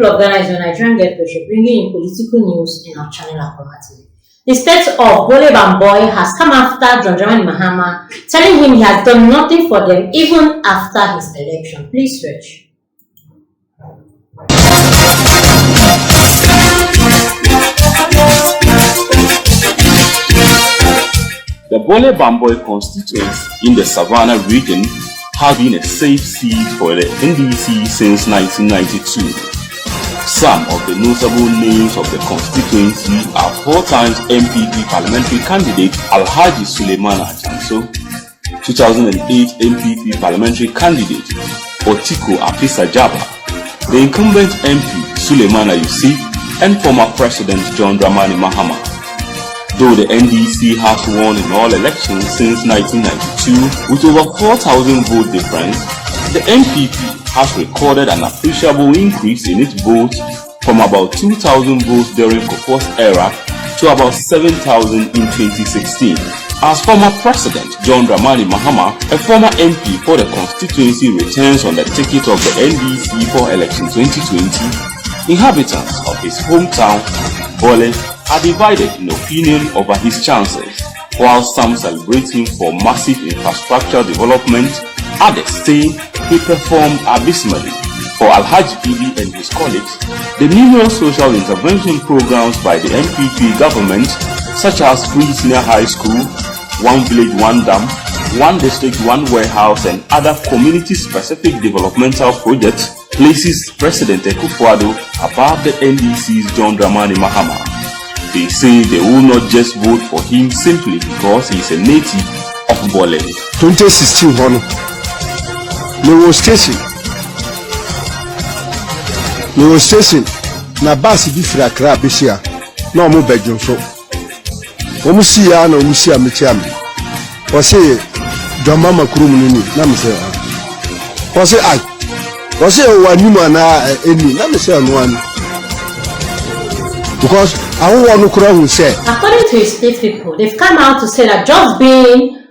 people of Ghana is your Nigerian Get Pressure, bringing in political news in our channel Akoma TV. The state of Bole has come after John Dramani Mahama, telling him he has done nothing for them even after his election. Please search. The Bole constituency in the Savannah region have been a safe seat for the NDC since 1992. Some of the notable names of the constituency are 4 times MPP parliamentary candidate Alhaji Suleiman Ajanso, 2008 MPP parliamentary candidate Otiko Apisa Jaba, the incumbent MP Suleiman Ayusi, and former President John Dramani Mahama. Though the NDC has won in all elections since 1992 with over 4,000 vote difference, the MPP has recorded an appreciable increase in its votes from about 2,000 votes during Kofo's era to about 7,000 in 2016. As former President John Dramani Mahama, a former MP for the constituency, returns on the ticket of the NDC for election 2020, inhabitants of his hometown, Bole, are divided in opinion over his chances. While some celebrate him for massive infrastructure development, others say he performed abysmally. For Alhaji Bibi and his colleagues, the numerous social intervention programs by the MPP government, such as free senior high school, one village, one dam, one district, one warehouse, and other community-specific developmental projects, places President Akufo-Addo above the NDC's John Dramani Mahama. They say they will not just vote for him simply because he is a native of Bole. 2016 hono no station na bus bi fira kra besia na omo bedwon so omo sia na omo sia mechiam o say John Mama kurum ni na me say o say ai o say o wani ma na eni na me say no an because according to his state people, they've come out to say that just being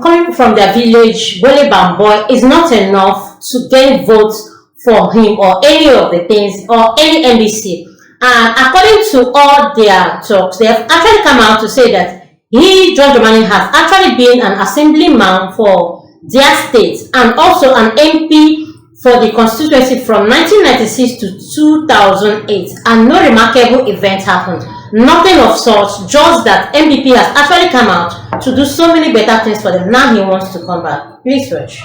coming from their village, Bole Bamboy, is not enough to gain votes for him or any of the things or any NDC. And according to all their talks, they have actually come out to say that John Dramani, has actually been an assemblyman for their state and also an MP for the constituency from 1996 to 2008, and no remarkable event happened. Nothing of such, just that MPP has actually come out to do so many better things for them. Now he wants to come back. Please watch.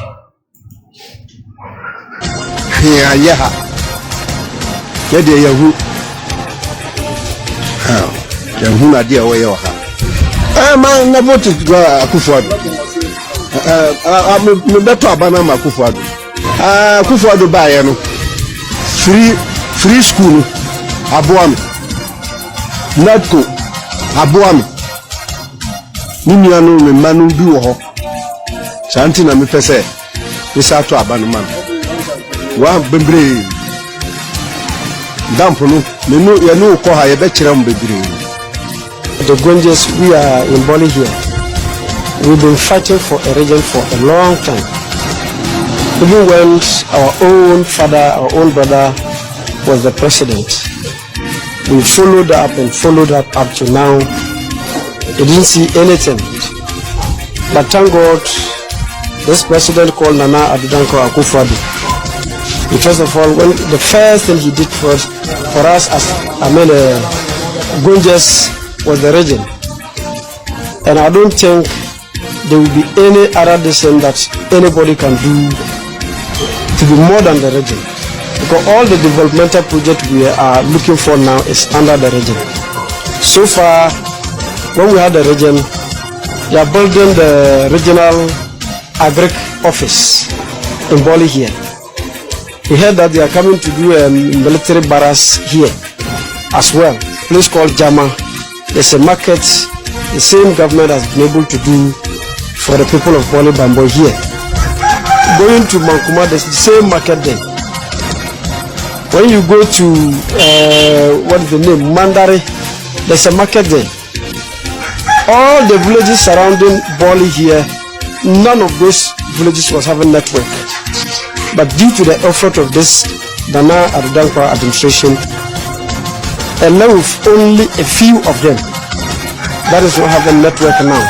Man, never to go Akufo-Addo. I'm better Abanama Akufo-Addo. Akufo-Addo buy no free school Abuami Natco Abuami Nimiano me manu bi wo ho santi na me pese isa to Abanama wa bebre dampo no me no ye no ko ha ye be kire m bebre. The Gonjes, we are in Bole here. We've been fighting for a region for a long time. Even when our own father, our own brother was the president, we followed up and followed up to now. We didn't see anything. But thank God, this president called Nana Addo Akufo-Addo. First of all, when the first thing he did for us as Gonjes was the region, and I don't think there will be any other decision that anybody can do to be more than the region, because all the developmental projects we are looking for now is under the region. So far, when we had the region, they are building the regional agric office in Bole here. We heard that they are coming to do a military barracks here as well, a place called Jama. There's a market the same government has been able to do for the people of Bole Bamboy here. Going to Mankuma, there's the same market there. When you go to what is the name, Mandare, there's a market there. All the villages surrounding Bole here, none of those villages was having network. But due to the effort of this Nana Addankwa administration, along with only a few of them. That is what have a network now.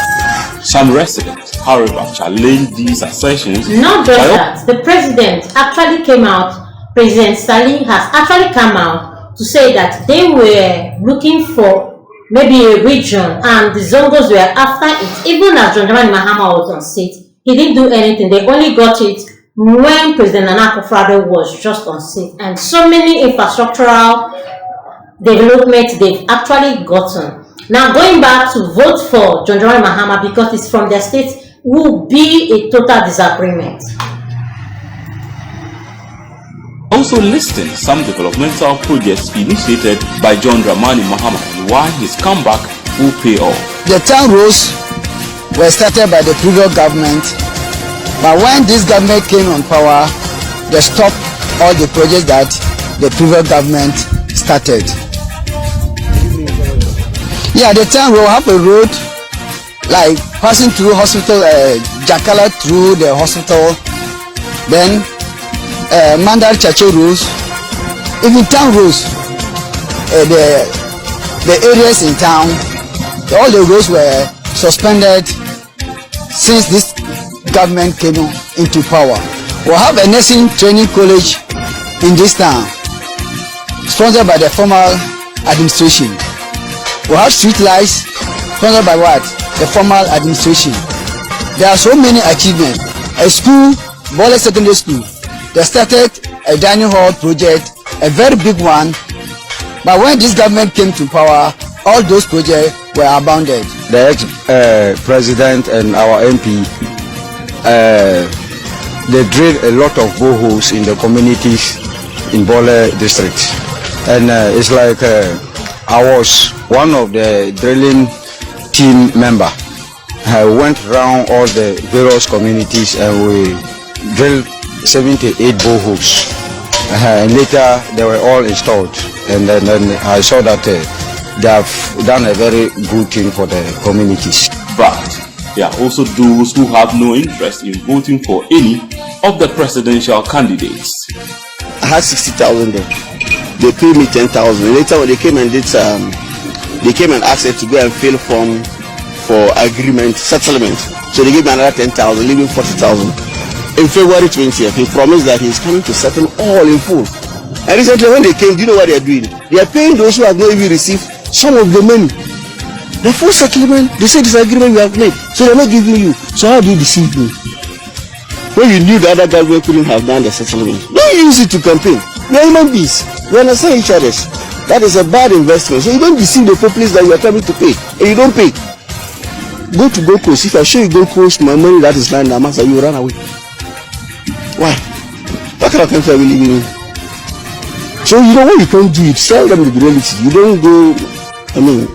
Some residents, however, challenged these assertions. Not just that, the president actually came out, President Stalin has actually come out to say that they were looking for maybe a region and the Zongos were after it. Even as John Dramani Mahama was on seat, he didn't do anything. They only got it when President Nana Akufo-Addo was just on seat. And so many infrastructural developments they've actually gotten. Now going back to vote for John Dramani Mahama because it's from their state will be a total disagreement. Also listing some developmental projects initiated by John Dramani Mahama and why his comeback will pay off. The 10 roads were started by the previous government, but when this government came on power, they stopped all the projects that the previous government started. Yeah, the 10 road have a road like passing through hospital, Jakala through the hospital, then Mandar Chacho roads, even town roads, the areas in town, all the roads were suspended since this government came into power. We have a nursing training college in this town, sponsored by the former administration. We have street lights, sponsored by what? The former administration. There are so many achievements. A school, Bole Secondary School, they started a dining hall project, a very big one. But when this government came to power, all those projects were abandoned. The ex-president and our MP, they drilled a lot of boreholes in the communities in Bole district. And it's like I was one of the drilling team member. I went around all the various communities and we drilled 78 boreholes. And later they were all installed. And then I saw that they have done a very good thing for the communities. But there are also those who have no interest in voting for any of the presidential candidates. I had 60,000 there. They paid me 10,000. Later when they came and did they came and asked us to go and fill form for agreement settlement. So they gave me another 10,000, leaving 40,000. In February 20th, he promised that he's coming to settle all in full. And recently when they came, do you know what they are doing? They are paying those who have not even received some of the money. The full settlement, they say this agreement we have made. So they're not giving you. So how do you deceive me? When you knew the other government couldn't have done the settlement. Don't use it to campaign. We are human beings. We understand each other. That is a bad investment. So you don't deceive the populace that you are coming to pay. And you don't pay. Go to Gold Coast. If I show you Gold Coast, my money that is lying in Amasa, you run away. Why? What kind of country are we living in? So you know what you can't do, it tell them the reality. You don't go, I mean,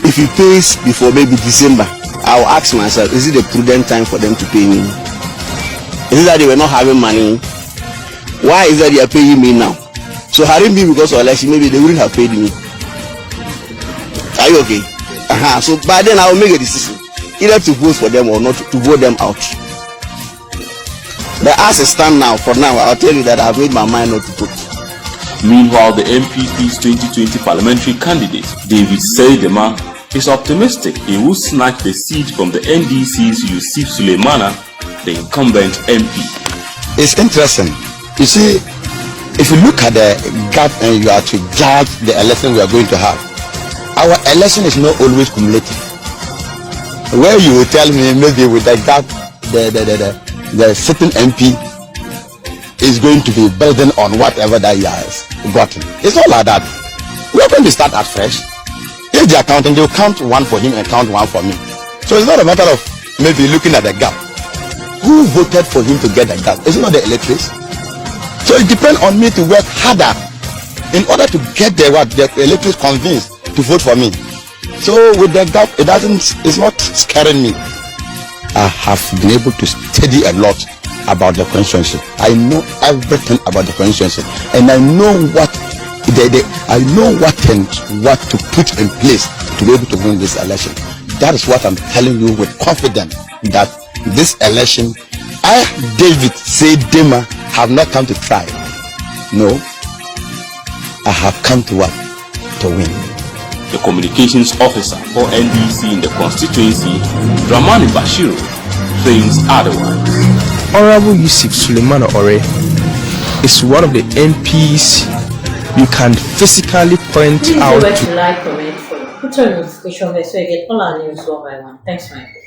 if it pays before maybe December, I'll ask myself, is it a prudent time for them to pay me? Is it that they were not having money? Why is that they are paying me now? So had it been because of election, maybe they wouldn't have paid me. Are you okay? So by then I will make a decision, either to vote for them or not, to vote them out. But as it stands now, for now, I'll tell you that I've made my mind not to vote. Meanwhile, the MPP's 2020 parliamentary candidate, David Seydema, is optimistic he will snatch the seat from the NDC's Yusuf Suleimana, the incumbent MP. It's interesting. You see, if you look at the gap and you are to judge the election we are going to have, our election is not always cumulative. Where you will tell me maybe with the gap, the sitting MP is going to be building on whatever that he has gotten. It's not like that. We are going to start at fresh. If they are counting, they will count one for him and count one for me. So it's not a matter of maybe looking at the gap. Who voted for him to get the gap? It's not the electors. So it depends on me to work harder in order to get the electors convinced to vote for me. So with the gap, it's not scaring me. I have been able to study a lot about the constituency. I know everything about the constituency, and I know what to put in place to be able to win this election. That is what I'm telling you with confidence, that this election, David Seydema, have not come to try. No, I have come to work to win. The communications officer for NDC in the constituency, Dramani Bashiru, thinks otherwise. Honorable Yusuf Suleiman Ore is one of the MPs you can physically point out to. Like, comment, follow. Put on notification bell so you get all our news one by one. Thanks, Mike.